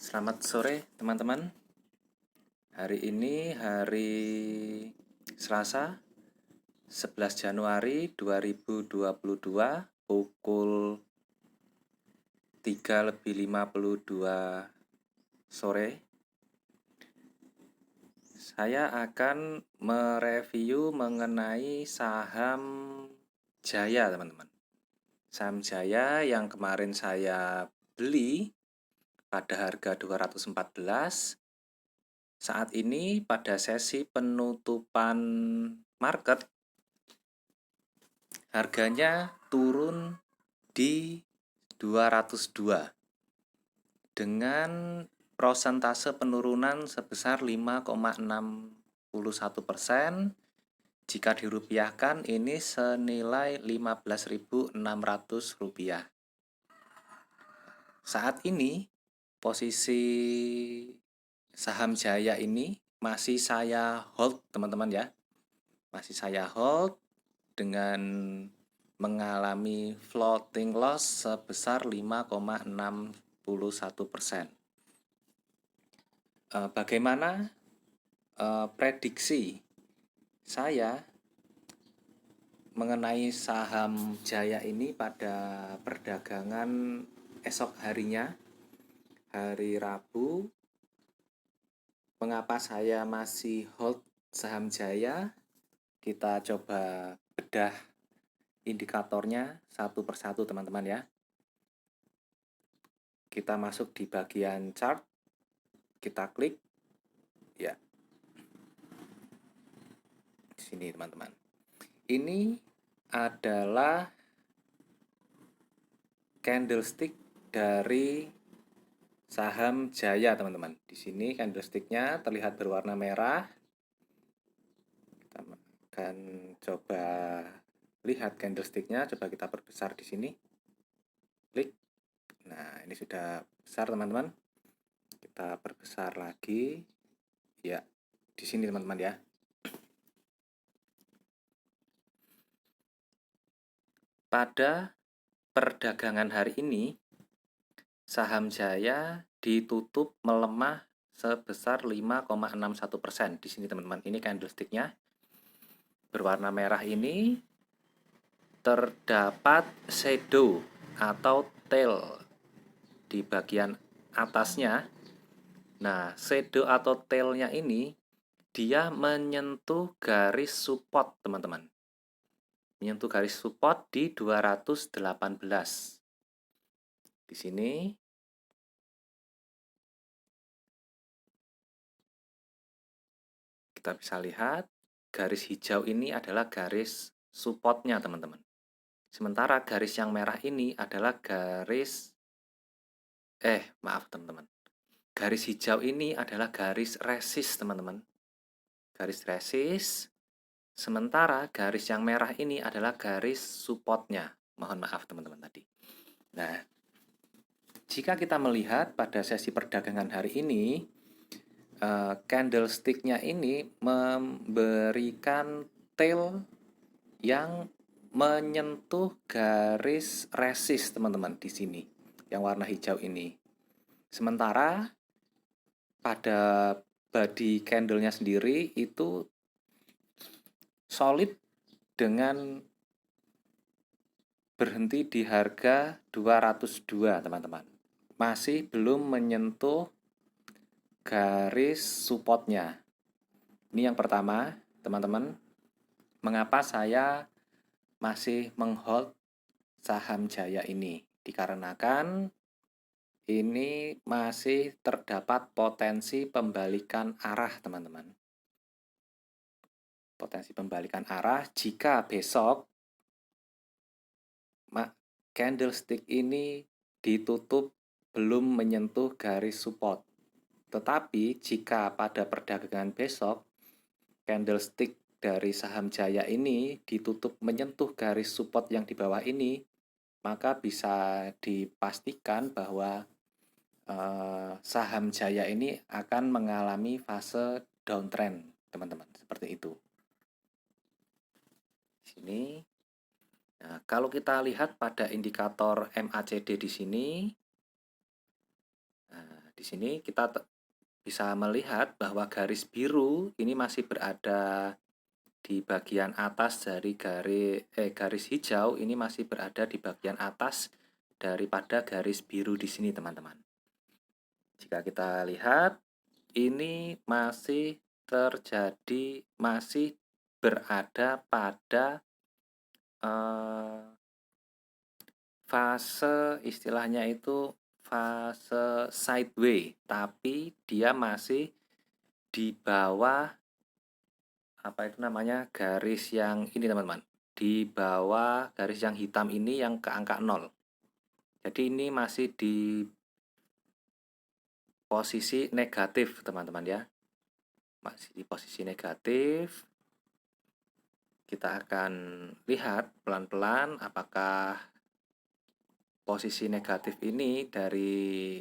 Selamat sore teman-teman. Hari ini hari Selasa 11 Januari 2022 pukul 3:52 sore. Saya akan mereview mengenai saham Jaya teman-teman. Saham Jaya yang kemarin saya beli pada harga 214. Saat ini pada sesi penutupan market harganya turun di 202 dengan prosentase penurunan sebesar 5,61%. Jika dirupiahkan ini senilai Rp15.600. Saat ini posisi saham Jaya ini masih saya hold teman-teman ya. Masih saya hold dengan mengalami floating loss sebesar 5,61%. Bagaimana prediksi saya mengenai saham Jaya ini pada perdagangan esok harinya, hari Rabu? Mengapa saya masih hold saham Jaya? Kita coba bedah indikatornya satu persatu teman-teman ya. Kita masuk di bagian chart, kita klik ya. Di sini teman-teman. Ini adalah candlestick dari saham Jaya teman-teman. Di sini candlesticknya terlihat berwarna merah. Kita akan coba lihat candlesticknya, coba kita perbesar di sini. Klik. Nah, ini sudah besar teman-teman. Kita perbesar lagi. Ya, di sini teman-teman ya. Pada perdagangan hari ini, saham Jaya ditutup melemah sebesar 5,61%. Di sini teman-teman, ini candlesticknya berwarna merah ini terdapat shadow atau tail di bagian atasnya. Nah, shadow atau tailnya ini dia menyentuh garis support teman-teman. Menyentuh garis support di 218. Di sini kita bisa lihat garis hijau ini adalah garis supportnya teman-teman. Sementara garis yang merah ini adalah garis maaf teman-teman. Garis hijau ini adalah garis resist teman-teman. Garis resist. Sementara garis yang merah ini adalah garis supportnya. Mohon maaf teman-teman tadi. Nah, jika kita melihat pada sesi perdagangan hari ini, candlestick-nya ini memberikan tail yang menyentuh garis resist teman-teman di sini, yang warna hijau ini. Sementara pada body candle-nya sendiri itu solid dengan berhenti di harga 202 teman-teman. Masih belum menyentuh garis supportnya. Ini yang pertama teman-teman. Mengapa saya masih menghold saham Jaya ini? Dikarenakan ini masih terdapat potensi pembalikan arah teman-teman. Potensi pembalikan arah jika besok candlestick ini ditutup belum menyentuh garis support. Tetapi jika pada perdagangan besok candlestick dari saham Jaya ini ditutup menyentuh garis support yang di bawah ini, maka bisa dipastikan bahwa saham Jaya ini akan mengalami fase downtrend, teman-teman. Seperti itu. Sini. Nah, kalau kita lihat pada indikator MACD di sini, di sini kita bisa melihat bahwa garis biru ini masih berada di bagian atas dari garis hijau ini masih berada di bagian atas daripada garis biru di sini, teman-teman. Jika kita lihat, ini masih terjadi, masih berada pada fase, istilahnya itu fase sideway, tapi dia masih di bawah apa itu namanya, garis yang ini, teman-teman. Di bawah garis yang hitam ini yang ke angka 0. Jadi ini masih di posisi negatif, teman-teman ya. Masih di posisi negatif. Kita akan lihat pelan-pelan apakah posisi negatif ini dari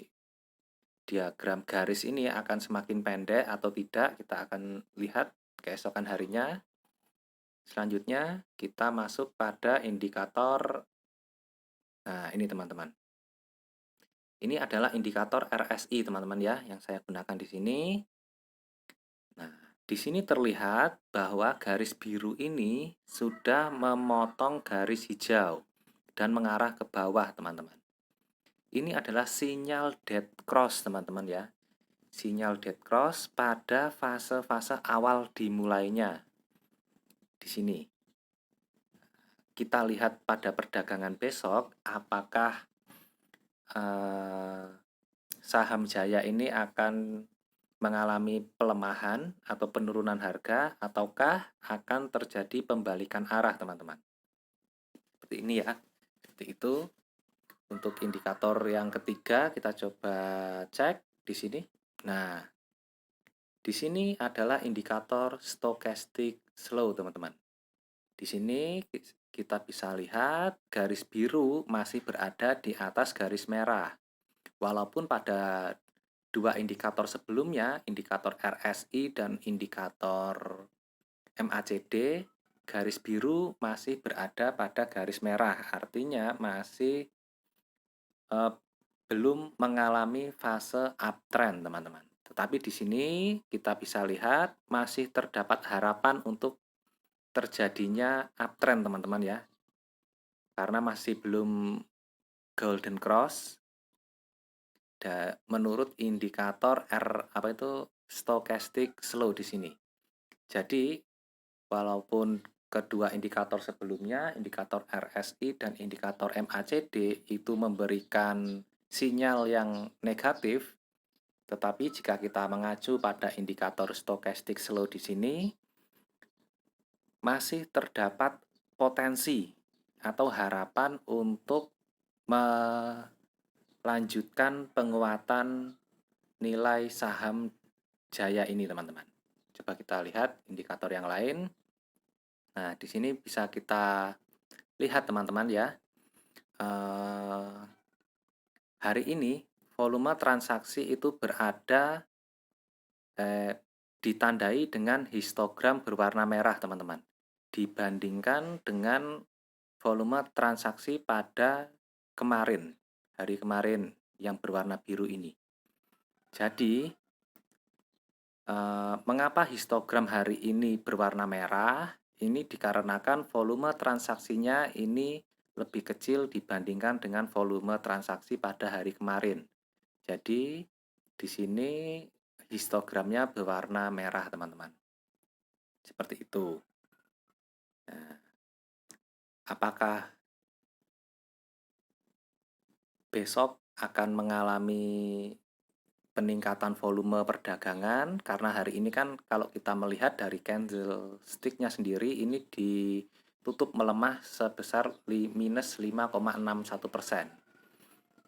diagram garis ini akan semakin pendek atau tidak. Kita akan lihat keesokan harinya. Selanjutnya kita masuk pada indikator. Nah, ini teman-teman. Ini adalah indikator RSI, teman-teman ya, yang saya gunakan di sini. Nah, di sini terlihat bahwa garis biru ini sudah memotong garis hijau dan mengarah ke bawah, teman-teman. Ini adalah sinyal dead cross, teman-teman ya. Sinyal dead cross pada fase-fase awal dimulainya. Di sini. Kita lihat pada perdagangan besok apakah saham Jaya ini akan mengalami pelemahan atau penurunan harga, ataukah akan terjadi pembalikan arah, teman-teman. Seperti ini ya. Seperti itu. Untuk indikator yang ketiga, kita coba cek di sini. Nah, di sini adalah indikator stochastic slow, teman-teman. Di sini kita bisa lihat garis biru masih berada di atas garis merah. Walaupun pada dua indikator sebelumnya, indikator RSI dan indikator MACD, garis biru masih berada pada garis merah. Artinya masih belum mengalami fase uptrend, teman-teman. Tetapi di sini kita bisa lihat masih terdapat harapan untuk terjadinya uptrend, teman-teman ya. Karena masih belum golden cross menurut indikator stochastic slow di sini. Jadi walaupun kedua indikator sebelumnya, indikator RSI dan indikator MACD itu memberikan sinyal yang negatif, tetapi jika kita mengacu pada indikator stochastic slow di sini, masih terdapat potensi atau harapan untuk melanjutkan penguatan nilai saham Jaya ini, teman-teman. Coba kita lihat indikator yang lain. Nah, di sini bisa kita lihat, teman-teman ya. Hari ini volume transaksi itu berada ditandai dengan histogram berwarna merah, teman-teman. Dibandingkan dengan volume transaksi pada kemarin, hari kemarin yang berwarna biru ini. Jadi, mengapa histogram hari ini berwarna merah? Ini dikarenakan volume transaksinya ini lebih kecil dibandingkan dengan volume transaksi pada hari kemarin. Jadi, di sini histogramnya berwarna merah, teman-teman. Seperti itu. Nah, apakah besok akan mengalami peningkatan volume perdagangan? Karena hari ini kan kalau kita melihat dari candlestick-nya sendiri ini ditutup melemah sebesar minus 5,61%.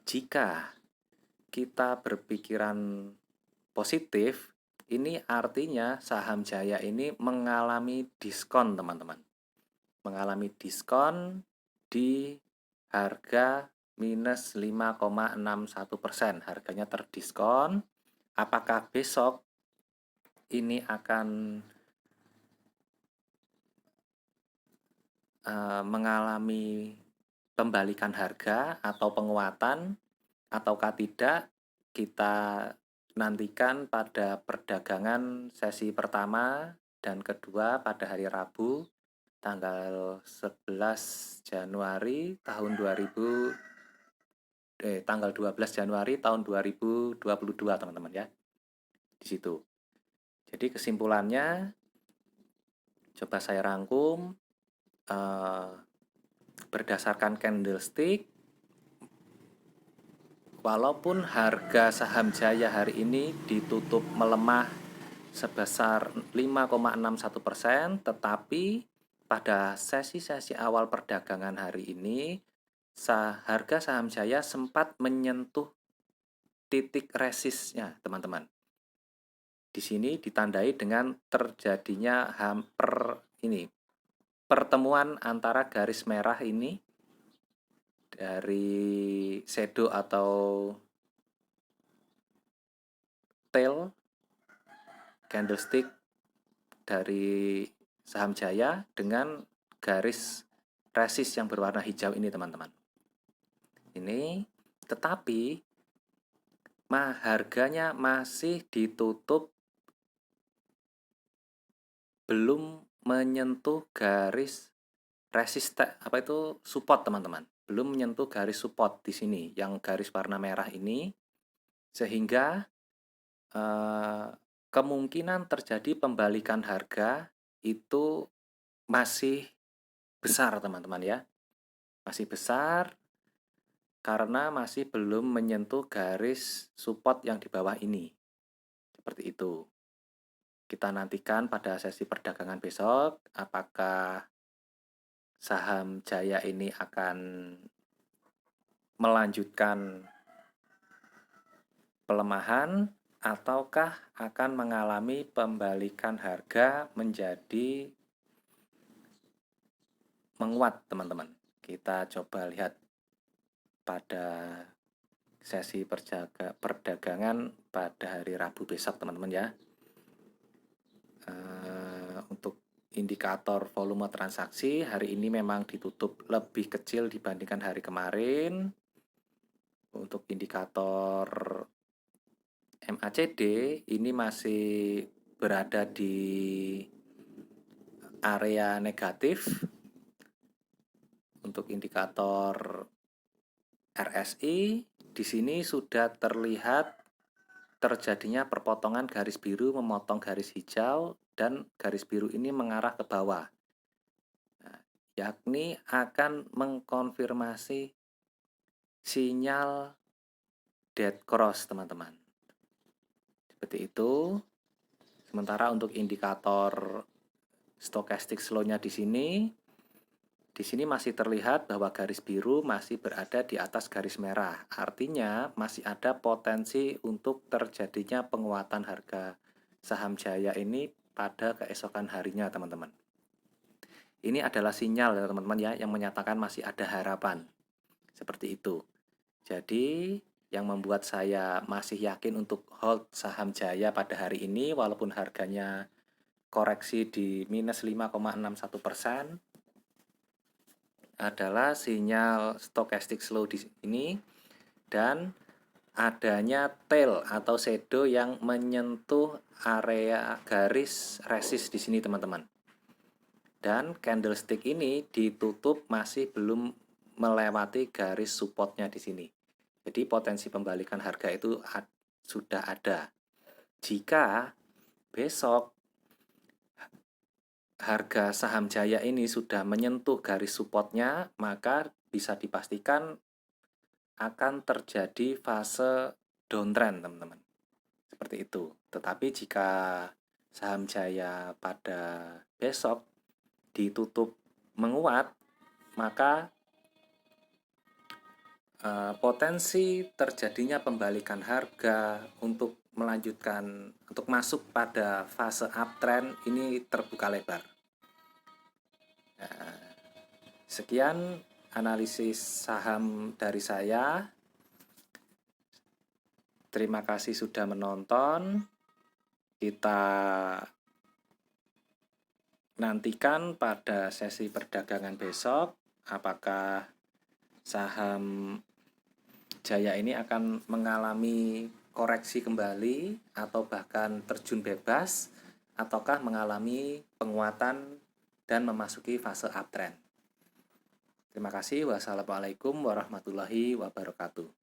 Jika kita berpikiran positif, ini artinya saham Jaya ini mengalami diskon, teman-teman. Mengalami diskon di harga minus 5,61%. Harganya terdiskon. Apakah besok ini akan mengalami pembalikan harga atau penguatan ataukah tidak? Kita nantikan pada perdagangan sesi pertama dan kedua pada hari Rabu tanggal 11 Januari tahun 2022 teman-teman ya. Di situ. Jadi kesimpulannya coba saya rangkum berdasarkan candlestick, walaupun harga saham Jaya hari ini ditutup melemah sebesar 5,61%, tetapi pada sesi-sesi awal perdagangan hari ini harga saham Jaya sempat menyentuh titik resistnya, teman-teman. Di sini ditandai dengan terjadinya pertemuan antara garis merah ini dari shadow atau tail candlestick dari saham Jaya dengan garis resist yang berwarna hijau ini, teman-teman. Ini tetapi harganya masih ditutup belum menyentuh garis support, teman-teman. Belum menyentuh garis support di sini yang garis warna merah ini, sehingga kemungkinan terjadi pembalikan harga itu masih besar, teman-teman ya. Masih besar karena masih belum menyentuh garis support yang di bawah ini. Seperti itu. Kita nantikan pada sesi perdagangan besok apakah saham Jaya ini akan melanjutkan pelemahan ataukah akan mengalami pembalikan harga menjadi menguat, teman-teman. Kita coba lihat pada sesi perdagangan pada hari Rabu besok, teman-teman ya. Untuk indikator volume transaksi hari ini memang ditutup lebih kecil dibandingkan hari kemarin. Untuk indikator MACD ini masih berada di area negatif. Untuk indikator RSI di sini sudah terlihat terjadinya perpotongan garis biru memotong garis hijau dan garis biru ini mengarah ke bawah. Nah, yakni akan mengkonfirmasi sinyal dead cross, teman-teman. Seperti itu. Sementara untuk indikator stochastic slow-nya di sini masih terlihat bahwa garis biru masih berada di atas garis merah. Artinya masih ada potensi untuk terjadinya penguatan harga saham Jaya ini pada keesokan harinya, teman-teman. Ini adalah sinyal ya teman-teman ya yang menyatakan masih ada harapan. Seperti itu. Jadi yang membuat saya masih yakin untuk hold saham Jaya pada hari ini walaupun harganya koreksi di minus 5,61% adalah sinyal stochastic slow di sini dan adanya tail atau shadow yang menyentuh area garis resist di sini, teman-teman. Dan candlestick ini ditutup masih belum melewati garis supportnya di sini. Jadi potensi pembalikan harga itu sudah ada. Jika besok harga saham Jaya ini sudah menyentuh garis supportnya, maka bisa dipastikan akan terjadi fase downtrend, teman-teman. Seperti itu. Tetapi jika saham Jaya pada besok ditutup menguat, maka potensi terjadinya pembalikan harga untuk masuk pada fase uptrend ini terbuka lebar. Sekian analisis saham dari saya. Terima kasih sudah menonton. Kita nantikan pada sesi perdagangan besok apakah saham Jaya ini akan mengalami koreksi kembali atau bahkan terjun bebas, ataukah mengalami penguatan dan memasuki fase uptrend. Terima kasih. Wassalamualaikum warahmatullahi wabarakatuh.